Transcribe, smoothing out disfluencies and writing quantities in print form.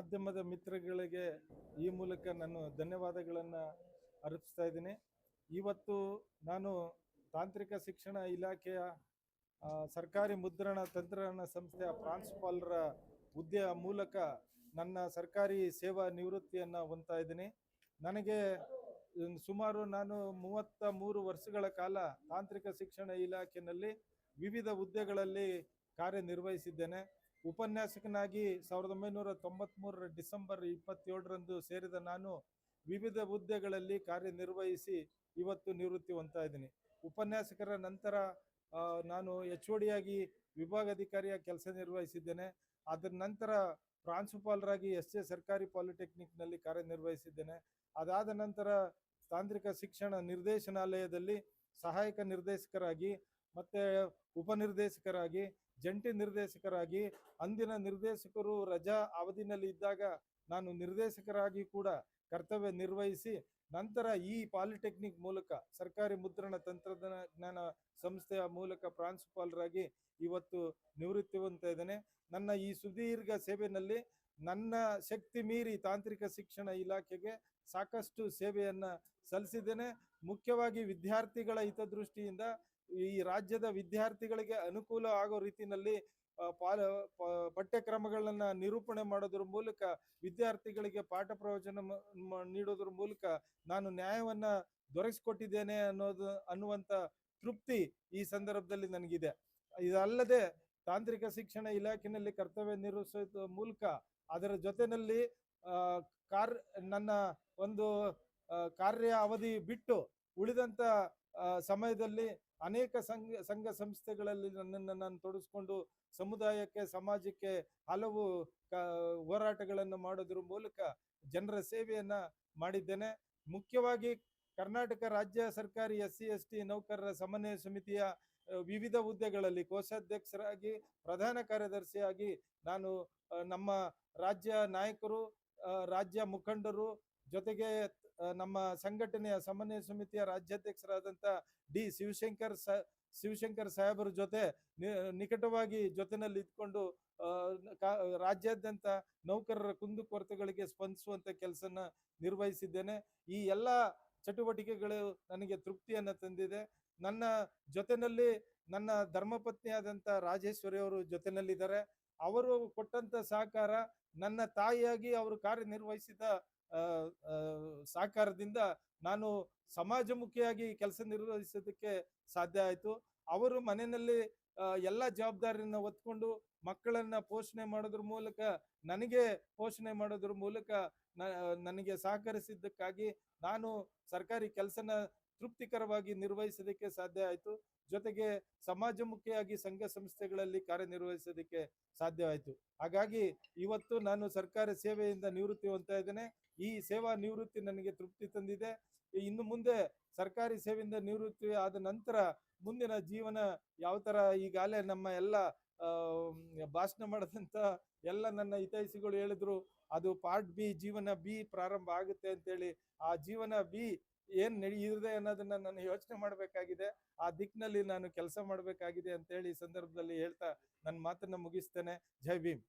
ಮಾಧ್ಯಮದ ಮಿತ್ರಗಳಿಗೆ ಈ ಮೂಲಕ ನಾನು ಧನ್ಯವಾದಗಳನ್ನು ಅರ್ಪಿಸ್ತಾ ಇದ್ದೀನಿ. ಇವತ್ತು ನಾನು ತಾಂತ್ರಿಕ ಶಿಕ್ಷಣ ಇಲಾಖೆಯ ಸರ್ಕಾರಿ ಮುದ್ರಣ ತಂತ್ರಜ್ಞಾನ ಸಂಸ್ಥೆಯ ಪ್ರಾಂಶುಪಾಲರ ಹುದ್ದೆಯ ಮೂಲಕ ನನ್ನ ಸರ್ಕಾರಿ ಸೇವಾ ನಿವೃತ್ತಿಯನ್ನು ಹೊಂದ್ತಾ ಇದ್ದೀನಿ. ನನಗೆ ಸುಮಾರು ನಾನು 33 ವರ್ಷಗಳ ಕಾಲ ತಾಂತ್ರಿಕ ಶಿಕ್ಷಣ ಇಲಾಖೆಯಲ್ಲಿ ವಿವಿಧ ಹುದ್ದೆಗಳಲ್ಲಿ ಕಾರ್ಯನಿರ್ವಹಿಸಿದ್ದೇನೆ. ಉಪನ್ಯಾಸಕನಾಗಿ 1993 ಡಿಸೆಂಬರ್ 27ರಂದು ಸೇರಿದ ನಾನು ವಿವಿಧ ಹುದ್ದೆಗಳಲ್ಲಿ ಕಾರ್ಯನಿರ್ವಹಿಸಿ ಇವತ್ತು ನಿವೃತ್ತಿ ಹೊಂದ್ತಾ ಇದ್ದೀನಿ. ಉಪನ್ಯಾಸಕರ ನಂತರ ನಾನು HOD ಆಗಿ ವಿಭಾಗಾಧಿಕಾರಿಯ ಕೆಲಸ ನಿರ್ವಹಿಸಿದ್ದೇನೆ. ಅದರ ನಂತರ ಪ್ರಾಂಶುಪಾಲರಾಗಿ SJ ಸರ್ಕಾರಿ ಪಾಲಿಟೆಕ್ನಿಕ್ನಲ್ಲಿ ಕಾರ್ಯನಿರ್ವಹಿಸಿದ್ದೇನೆ. ಅದಾದ ನಂತರ ತಾಂತ್ರಿಕ ಶಿಕ್ಷಣ ನಿರ್ದೇಶನಾಲಯದಲ್ಲಿ ಸಹಾಯಕ ನಿರ್ದೇಶಕರಾಗಿ ಮತ್ತು ಉಪನಿರ್ದೇಶಕರಾಗಿ, ಜಂಟಿ ನಿರ್ದೇಶಕರಾಗಿ, ಅಂದಿನ ನಿರ್ದೇಶಕರು ರಜಾ ಅವಧಿನಲ್ಲಿ ಇದ್ದಾಗ ನಾನು ನಿರ್ದೇಶಕರಾಗಿ ಕೂಡ ಕರ್ತವ್ಯ ನಿರ್ವಹಿಸಿ ನಂತರ ಈ ಪಾಲಿಟೆಕ್ನಿಕ್ ಮೂಲಕ ಸರ್ಕಾರಿ ಮುದ್ರಣ ತಂತ್ರಜ್ಞಾನ ಸಂಸ್ಥೆಯ ಮೂಲಕ ಪ್ರಾಂಶುಪಾಲರಾಗಿ ಇವತ್ತು ನಿವೃತ್ತಿ ಹೊಂದ್ತಾ ಇದ್ದೇನೆ. ನನ್ನ ಈ ಸುದೀರ್ಘ ಸೇವೆಯಲ್ಲಿ ನನ್ನ ಶಕ್ತಿ ಮೀರಿ ತಾಂತ್ರಿಕ ಶಿಕ್ಷಣ ಇಲಾಖೆಗೆ ಸಾಕಷ್ಟು ಸೇವೆಯನ್ನು ಸಲ್ಲಿಸಿದ್ದೇನೆ. ಮುಖ್ಯವಾಗಿ ವಿದ್ಯಾರ್ಥಿಗಳ ಹಿತದೃಷ್ಟಿಯಿಂದ ಈ ರಾಜ್ಯದ ವಿದ್ಯಾರ್ಥಿಗಳಿಗೆ ಅನುಕೂಲ ಆಗೋ ರೀತಿಯಲ್ಲಿ ಪಠ್ಯಕ್ರಮಗಳನ್ನು ನಿರೂಪಣೆ ಮಾಡೋದ್ರ ಮೂಲಕ ವಿದ್ಯಾರ್ಥಿಗಳಿಗೆ ಪಾಠ ಪ್ರವಚನ ನೀಡೋದ್ರ ಮೂಲಕ ನಾನು ನ್ಯಾಯವನ್ನು ದೊರಕಿಸಿಕೊಟ್ಟಿದ್ದೇನೆ ಅನ್ನುವಂಥ ತೃಪ್ತಿ ಈ ಸಂದರ್ಭದಲ್ಲಿ ನನಗಿದೆ. ಇದಲ್ಲದೆ ತಾಂತ್ರಿಕ ಶಿಕ್ಷಣ ಇಲಾಖೆಯಲ್ಲಿ ಕರ್ತವ್ಯ ನಿರ್ವಹಿಸೋದ್ರ ಮೂಲಕ ಅದರ ಜೊತೆಯಲ್ಲಿ ನನ್ನ ಒಂದು ಕಾರ್ಯ ಅವಧಿ ಬಿಟ್ಟು ಉಳಿದಂಥ ಸಮಯದಲ್ಲಿ ಅನೇಕ ಸಂಘ ಸಂಸ್ಥೆಗಳಲ್ಲಿ ನನ್ನನ್ನು ನಾನು ತೊಡಗಿಸ್ಕೊಂಡು ಸಮುದಾಯಕ್ಕೆ, ಸಮಾಜಕ್ಕೆ ಹಲವು ಹೋರಾಟಗಳನ್ನು ಮಾಡೋದ್ರ ಮೂಲಕ ಜನರ ಸೇವೆಯನ್ನು ಮಾಡಿದ್ದೇನೆ. ಮುಖ್ಯವಾಗಿ ಕರ್ನಾಟಕ ರಾಜ್ಯ ಸರ್ಕಾರಿ SC/ST ನೌಕರರ ಸಮನ್ವಯ ಸಮಿತಿಯ ವಿವಿಧ ಹುದ್ದೆಗಳಲ್ಲಿ ಕೋಶಾಧ್ಯಕ್ಷರಾಗಿ, ಪ್ರಧಾನ ಕಾರ್ಯದರ್ಶಿಯಾಗಿ ನಾನು ನಮ್ಮ ರಾಜ್ಯ ನಾಯಕರು, ರಾಜ್ಯ ಮುಖಂಡರು ಜೊತೆಗೆ ನಮ್ಮ ಸಂಘಟನೆಯ ಸಮನ್ವಯ ಸಮಿತಿಯ ರಾಜ್ಯಾಧ್ಯಕ್ಷರಾದಂಥ D ಶಿವಶಂಕರ್ ಸಾಹೇಬರ ಜೊತೆ ನಿಕಟವಾಗಿ ಜೊತೆನಲ್ಲಿ ಇದ್ಕೊಂಡು ರಾಜ್ಯಾದ್ಯಂತ ನೌಕರರ ಕುಂದುಕೊರತೆಗಳಿಗೆ ಸ್ಪಂದಿಸುವಂಥ ಕೆಲಸನ ನಿರ್ವಹಿಸಿದ್ದೇನೆ. ಈ ಎಲ್ಲ ಚಟುವಟಿಕೆಗಳು ನನಗೆ ತೃಪ್ತಿಯನ್ನು ತಂದಿದೆ. ನನ್ನ ಜೊತೆಯಲ್ಲಿ ನನ್ನ ಧರ್ಮಪತ್ನಿಯಾದಂಥ ರಾಜೇಶ್ವರಿ ಅವರು ಜೊತೆಯಲ್ಲಿದ್ದಾರೆ. ಅವರು ಕೊಟ್ಟಂಥ ಸಹಕಾರ, ನನ್ನ ತಾಯಿಯಾಗಿ ಅವರು ಕಾರ್ಯನಿರ್ವಹಿಸಿದ ಸಹಕಾರದಿಂದ ನಾನು ಸಮಾಜಮುಖಿಯಾಗಿ ಕೆಲಸ ನಿರ್ವಹಿಸೋದಕ್ಕೆ ಸಾಧ್ಯ ಆಯಿತು. ಅವರು ಮನೆಯಲ್ಲಿ ಎಲ್ಲ ಜವಾಬ್ದಾರಿಯನ್ನು ಹೊತ್ಕೊಂಡು ಮಕ್ಕಳನ್ನು ಪೋಷಣೆ ಮಾಡೋದ್ರ ಮೂಲಕ, ನನಗೆ ಪೋಷಣೆ ಮಾಡೋದ್ರ ಮೂಲಕ ನನಗೆ ಸಹಕರಿಸಿದ್ದಕ್ಕಾಗಿ ನಾನು ಸರ್ಕಾರಿ ಕೆಲಸನ ತೃಪ್ತಿಕರವಾಗಿ ನಿರ್ವಹಿಸೋದಕ್ಕೆ ಸಾಧ್ಯ ಆಯಿತು. ಜೊತೆಗೆ ಸಮಾಜಮುಖಿಯಾಗಿ ಸಂಘ ಸಂಸ್ಥೆಗಳಲ್ಲಿ ಕಾರ್ಯನಿರ್ವಹಿಸೋದಕ್ಕೆ ಸಾಧ್ಯವಾಯಿತು. ಹಾಗಾಗಿ ಇವತ್ತು ನಾನು ಸರ್ಕಾರಿ ಸೇವೆಯಿಂದ ನಿವೃತ್ತಿ ಹೊಂದ್ತಾ ಇದ್ದೇನೆ. ಈ ಸೇವಾ ನಿವೃತ್ತಿ ನನಗೆ ತೃಪ್ತಿ ತಂದಿದೆ. ಇನ್ನು ಮುಂದೆ ಸರ್ಕಾರಿ ಸೇವೆಯಿಂದ ನಿವೃತ್ತಿ ಆದ ನಂತರ ಮುಂದಿನ ಜೀವನ ಯಾವ ಥರ, ಈಗಾಗಲೇ ನಮ್ಮ ಎಲ್ಲ ಭಾಷಣ ಮಾಡಿದಂಥ ಎಲ್ಲ ನನ್ನ ಹಿತೈಷಿಗಳು ಹೇಳಿದ್ರು, ಅದು ಪಾರ್ಟ್ B, ಜೀವನ B ಪ್ರಾರಂಭ ಆಗುತ್ತೆ ಅಂತೇಳಿ. ಆ ಜೀವನ B ಏನು ನಡೆಯಿದೆ ಅನ್ನೋದನ್ನ ನಾನು ಯೋಚನೆ ಮಾಡಬೇಕಾಗಿದೆ. ಆ ದಿಕ್ಕಿನಲ್ಲಿ ನಾನು ಕೆಲಸ ಮಾಡಬೇಕಾಗಿದೆ ಅಂತೇಳಿ ಈ ಸಂದರ್ಭದಲ್ಲಿ ಹೇಳ್ತಾ ನನ್ನ ಮಾತನ್ನು ಮುಗಿಸ್ತೇನೆ. ಜೈ ಭೀಮ್.